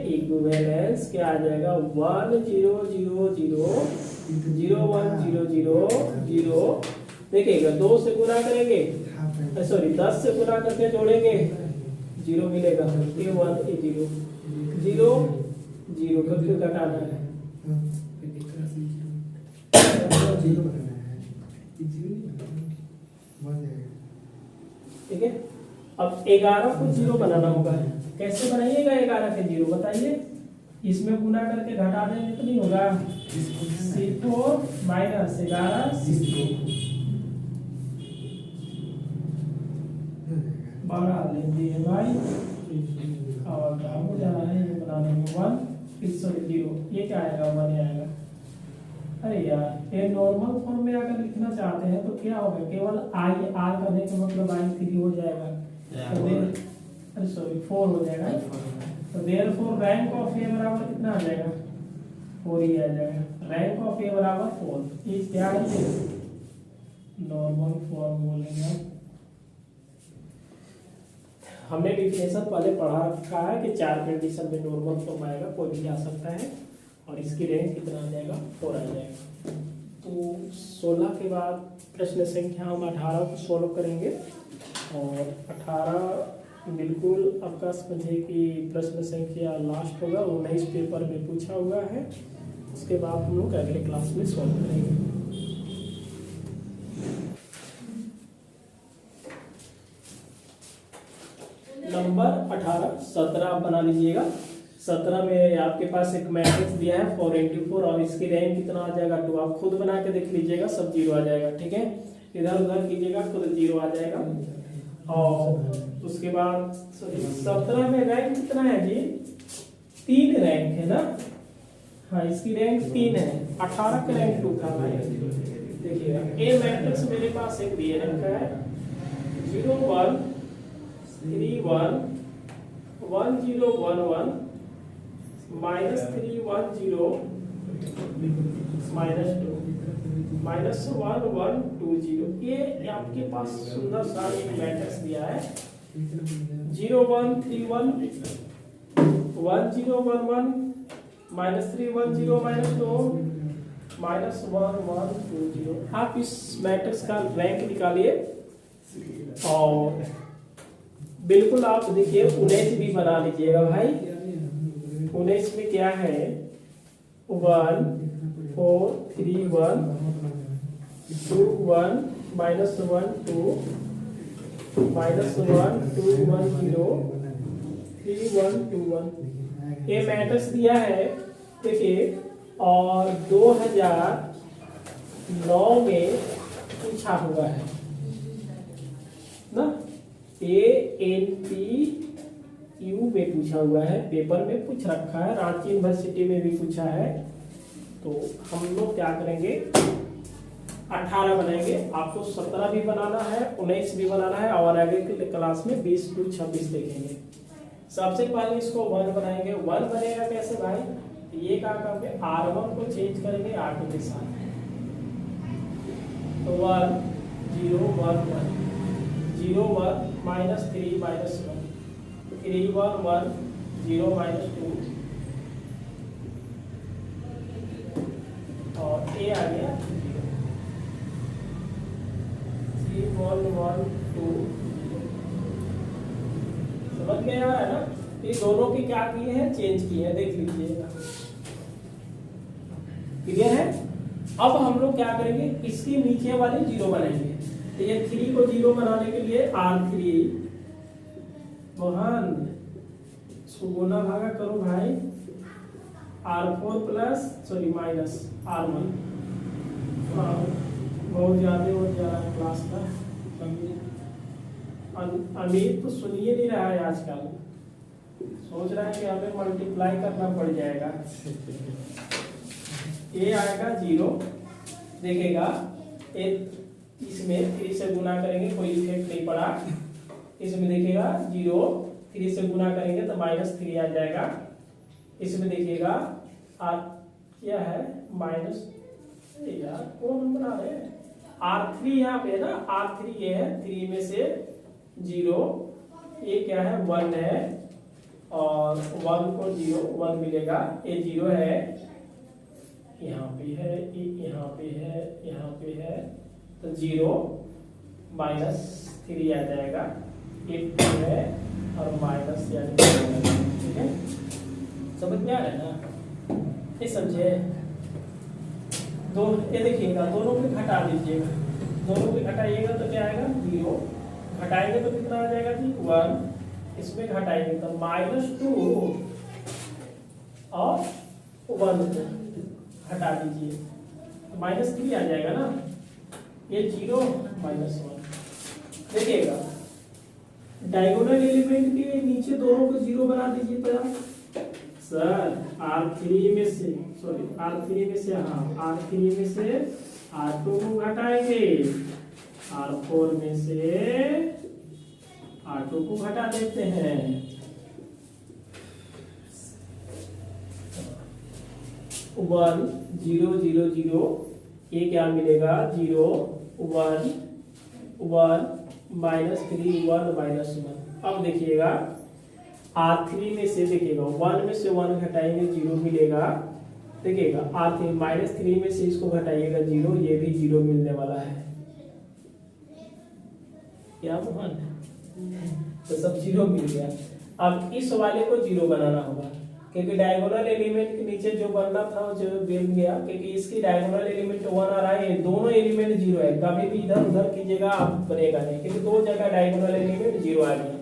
इक्विवेलेंस क्या आ जाएगा 1 0 0 0 0 1 0 0 0। देखिएगा 2 से गुना करेंगे, सॉरी 10 से गुना करके जोड़ेंगे 0 मिलेगा, A1 A0 0 0 करके घटाना है, ठीक है। अब 11 को 0 बनाना होगा, कैसे बनाइएगा 11 के 0 बताइए, इसमें गुना करके घटा देंगे तो नहीं होगा, C4 -11 C2 बड़ा लेंगे भाई, और क्या हो जा रहा है ये बना देंगे 1 फिर 0, ये क्या आएगा 1 आएगा। अरे यार ये नॉर्मल फॉर्म में अगर लिखना चाहते हैं तो क्या होगा, केवल आई आर करने का मतलब आई 3 हो जाएगा, तो अरे सॉरी 4 हो जाएगा, तो देयरफॉर रैंक ऑफ ए बराबर कितना आ जाएगा 4 ही आ जाएगा, रैंक ऑफ ए बराबर 4। ये क्या है नॉर्मल फॉर्म बोलेंगे। हमने डिफिनेशन पहले पढ़ा रखा है कि 4 कंडीशन में नॉर्मल फॉर्म आएगा, कोई भी आ सकता है, और इसकी रैंक कितना आ जाएगा 4 आ जाएगा। तो 16 के बाद प्रश्न संख्या हम 18 को सॉल्व करेंगे, और 18 बिल्कुल आपका समझिए कि प्रश्न संख्या लास्ट होगा, 19 पेपर में पूछा हुआ है, उसके बाद हम लोग अगले क्लास में सॉल्व करेंगे। नंबर 18 17 बना लीजिएगा। 17 में आपके पास एक मैट्रिक्स दिया है 4 × 4, और इसकी रैंक कितना आ जाएगा 2, आप खुद बना के देख लीजिएगा, सब 0 आ जाएगा, ठीक है। इधर उधर कीजिएगा, खुद 0 आ जाएगा। और उसके बाद 17 में रैंक कितना है जी 3 रैंक है ना, हाँ इसकी रैंक 3 है, 18 का रैंक 2 था भाई। देखिएगा ए मैट्रिक्स मेरे पास एक दिए रखा है 0 1 3 1 1 0 1 1 -3 1 0 -2 -1 1 2 0। ये आपके पास सुंदर सा एक मैट्रिक्स दिया है 0 1 3 1 1 0 1 1 -3 1 0 -2 -1 1 2 0। आप इस मैट्रिक्स का रैंक निकालिए, और बिल्कुल आप देखिए 19 भी बना लीजिएगा भाई। 19 में क्या है 1 4 3 1 2 1 -1 2 -1 2 1 0 3 1 2 1। ये मैट्रिक्स दिया है देखिए, और 2009 में पूछा हुआ है ना, ANPU में पूछा हुआ है, पेपर में पूछ रखा है, रांची यूनिवर्सिटी में भी पूछा है। तो हम लोग क्या करेंगे 18 बनाएंगे, आपको 17 भी बनाना है, 19 भी बनाना है, और आगे के क्लास में 20 to 26 देखेंगे। सबसे पहले इसको 1 बनाएंगे। 1 बनेगा कैसे भाई, ये क्या करेंगे R1 को चेंज करेंगे R2 के साथ, तो 1 0 1 1 0 1 -3 -1 3 1 1 0 -2, और A आ गया 3 1 1 2। समझ में आ रहा है ना, ये दोनों की क्या किए हैं चेंज किए हैं, देख लीजिएगा, क्लियर है। अब हम लोग क्या करेंगे इसके नीचे वाले 0 बनाएंगे, तो ये 3 को 0 बनाने के लिए R3 मोहन इसको गुना भागा करो भाई, R4 plus sorry minus R1 बहुत ज्यादा हो जा रहा है क्लास का। अमित तो सुनिए नहीं रहा है आजकल, सोच रहा है कि हमें मल्टीप्लाई करना पड़ जाएगा। ये आएगा 0, देखेगा इसमें 3 से गुना करेंगे कोई इफेक्ट नहीं पड़ा। इसमें देखिएगा 0 3 से गुना करेंगे तो -3 आ जाएगा। इसमें देखिएगा क्या है माइनस, यार कौन हम बना रहे हैं, R3 यहाँ पे ना, R3 ये है 3 में से 0, ये क्या है 1 है और 1 को 0 1 मिलेगा, ये 0 है, यहाँ पे है, यहाँ पे है, यहाँ पे है, तो 0 -3 आ जाएगा, ये 2 है और माइनस यानी, ठीक है, समझ में आ रहा है ना, ये समझे। दो ये देखिएगा, दोनों को घटा दीजिएगा, दोनों को घटाइएगा तो क्या आएगा 0, घटाएंगे तो कितना आ जाएगा जी 1, इसमें घटाएंगे तो -2 और 1 हटा दीजिए तो -3 आ जाएगा ना, ये 0 -1। देखिएगा डायगोनल एलिमेंट के नीचे दोनों को 0 बना दीजिए तो सर R3 में से हाँ R3 में से R2 को घटाएंगे, R4 में से R2 को घटा देते हैं, 1 0 0 0, ये क्या मिलेगा 0 1 1 -3 1 -1। अब देखिएगा R3 में से देखिएगा 1 में से 1 घटाएंगे 0 मिलेगा, देखिएगा R3 -3 में से इसको घटाइएगा 0, ये भी 0 मिलने वाला है, क्या मोहन, तो सब 0 मिल गया। अब इस वाले को 0 बनाना होगा क्योंकि डायगोनल एलिमेंट के नीचे जो बनना था वो जो बन गया, क्योंकि इसकी डायगोनल एलिमेंट 1 आ रहा है, दोनों एलिमेंट 0 है, कभी भी इधर उधर कीजिएगा आप बनेगा नहीं, क्योंकि दो जगह डायगोनल एलिमेंट 0 आ गया।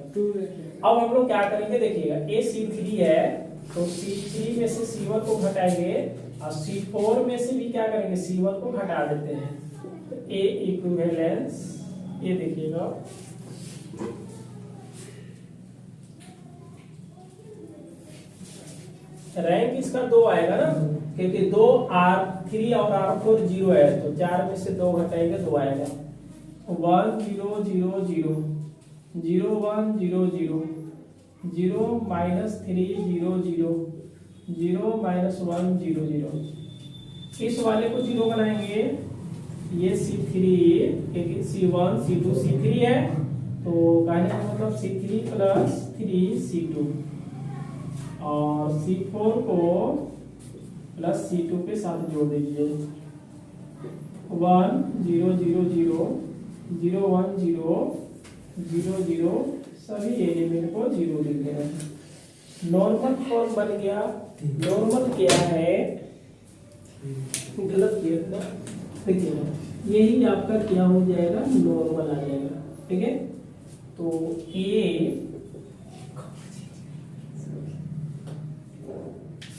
अब हम लोग क्या करेंगे देखिएगा, ये C3 है तो C3 में से C1 को घटाएंगे और C4 में से भी क्या करेंगे C1 को घटा देते हैं, तो A इक्विवेलेंस, ये देखिएगा रैंक इसका 2 आएगा ना, क्योंकि 2 R3 और R4 0 है तो 4 में से 2 घटाएंगे 2 आएगा, 1 0 0 0 0 1 0 0 0 -3 0 0 0 -1 0 0। इस वाले को 0 बनाएंगे, ये C3 क्योंकि C1 C2 C3 है तो कहने का मतलब C3 + 3 C2 और C4 को प्लस C2 के साथ जोड़ दीजिए, 1 0 0 0 0 1 0 0 0, सभी एलिमेंट को 0 लिख देना। नॉर्मल फॉर्म बन गया। नॉर्मल क्या है, गलत लिखना, देखिए यही आपका क्या हो जाएगा नॉर्मल आ जाएगा, ठीक है। तो ये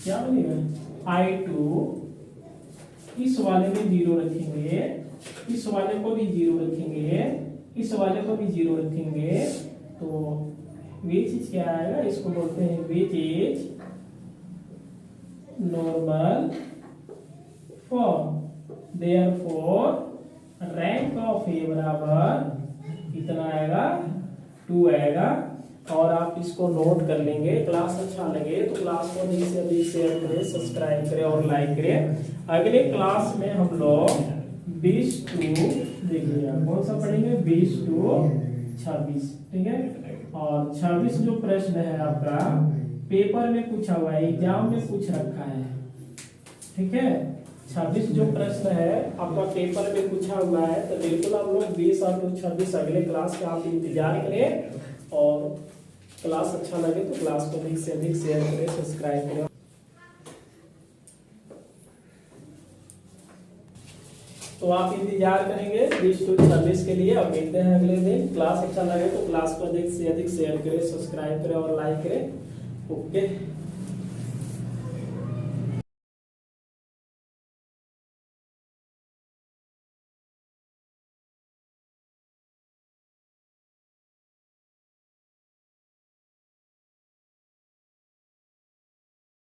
क्या बनेगा I2, इस वाले में 0 रखेंगे, इस वाले को भी 0 रखेंगे, इस वाले को भी 0 रखेंगे, तो वे चीज क्या आएगा, इसको बोलते हैं वे चीज normal form. Therefore rank of A बराबर कितना आएगा 2 आएगा। और आप इसको नोट कर लेंगे। क्लास अच्छा लगे तो क्लास को अधिक से अधिक शेयर करें, सब्सक्राइब करें और लाइक करें। अगले क्लास में हम लोग 20 to देखिए कौन सा पढ़ेंगे 20 to 26, ठीक है। और 26 जो प्रश्न है आपका पेपर में पूछा हुआ है, एग्जाम में पूछ रखा है, ठीक है। 26 जो प्रश्न है आपका पेपर में पूछा हुआ है, तो बिल्कुल आप लोग 20 और 26 अगले क्लास का आप इंतजार करें। और क्लास अच्छा लगे तो क्लास को अधिक से अधिक शेयर करें, सब्सक्राइब करें। तो आप इंतजार करेंगे 20 to 26 के लिए। अब मिलते हैं अगले दिन। क्लास अच्छा लगे तो क्लास को अधिक से अधिक शेयर करें, सब्सक्राइब करें और लाइक करें। ओके।